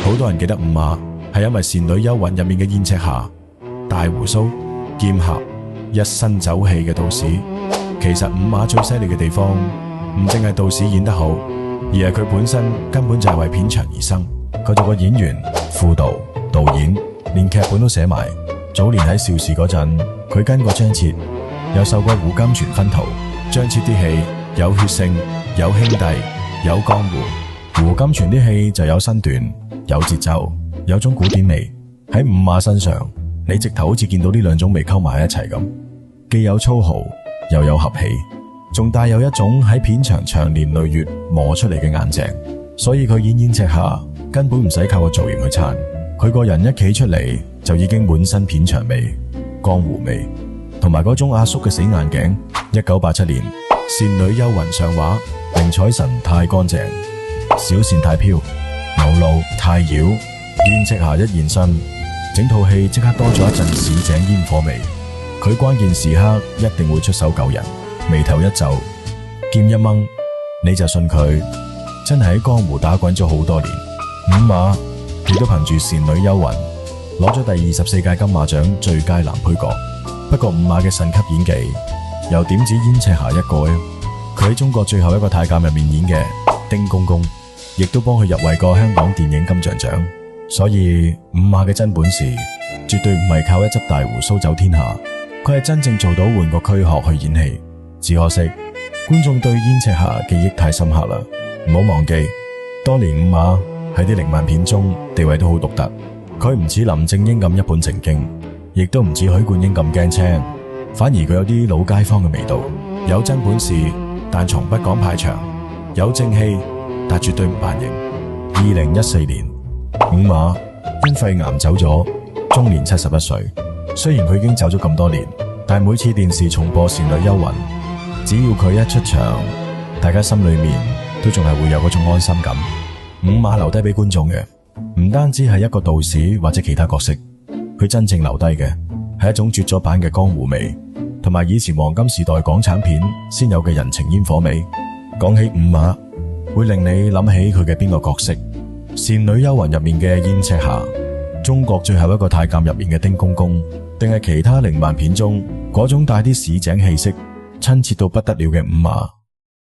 好多人記得五馬係因為《倩女幽魂》入面嘅燕赤霞，大鬍鬚、劍俠、一身酒氣嘅道士。其實五馬最犀利嘅地方唔淨係道士演得好，而係佢本身根本就係為片場而生。佢做個演員、副導、導演，連劇本都寫埋。早年喺邵氏嗰陣，佢跟過張徹，又受過胡金銓熏陶。張徹啲戲有血性、有兄弟、有江湖；胡金銓啲戲就有身段、有節奏、有種古典味。喺五馬身上，你直頭好似見到呢兩種味溝埋一齊咁，既有粗豪，又有俠氣，仲帶有一種喺片場長年累月磨出嚟嘅硬淨。所以佢演燕赤霞根本唔使靠個造型去撐，佢個人一企出嚟就已經滿身片場味、江湖味，同埋嗰種阿叔嘅死硬頸。1987年《倩女幽魂》上畫，寧采臣太乾淨，小倩太飄，牛路太妖，燕赤霞一現身，整套戲即刻多咗一陣市井煙火味。佢關鍵時刻一定會出手救人，眉頭一皺，劍一掹，你就信佢真係喺江湖打滾咗好多年。五馬亦都憑住《倩女幽魂》攞咗第24屆金馬獎最佳男配角。不過五馬嘅神級演技又點止燕赤霞一個呢？佢喺中國最後一個太監入面演嘅丁公公，亦都幫佢入圍過香港電影金像獎。所以五馬嘅真本事絕對唔係靠一執大鬍鬚走天下，佢係真正做到換個軀殼去演戲。只可惜觀眾對燕赤霞記憶太深刻啦。唔好忘記當年五馬喺啲靈漫片中地位都好獨特，佢唔似林正英咁一本正經，亦都唔似許冠英咁驚青，反而佢有啲老街坊嘅味道。有真本事但從不講派場，有正氣但絕對唔扮型。2014年五馬因肺癌走咗，終年71歲。雖然佢已經走咗咁多年，但每次電視重播《倩女幽魂》，只要佢一出場，大家心裏面都仲係會有嗰種安心感。五馬留低俾觀眾嘅唔單止係一個道士或者其他角色，佢真正留低嘅係一種絕咗版嘅江湖味，同埋以前黃金時代港產片先有嘅人情煙火味。講起五馬，會令你諗起佢嘅邊個角色？《倩女幽魂》入面嘅燕赤霞，中國最後一個太監入面嘅丁公公，定係其他靈漫片中嗰種帶啲市井氣息、親切到不得了嘅五馬？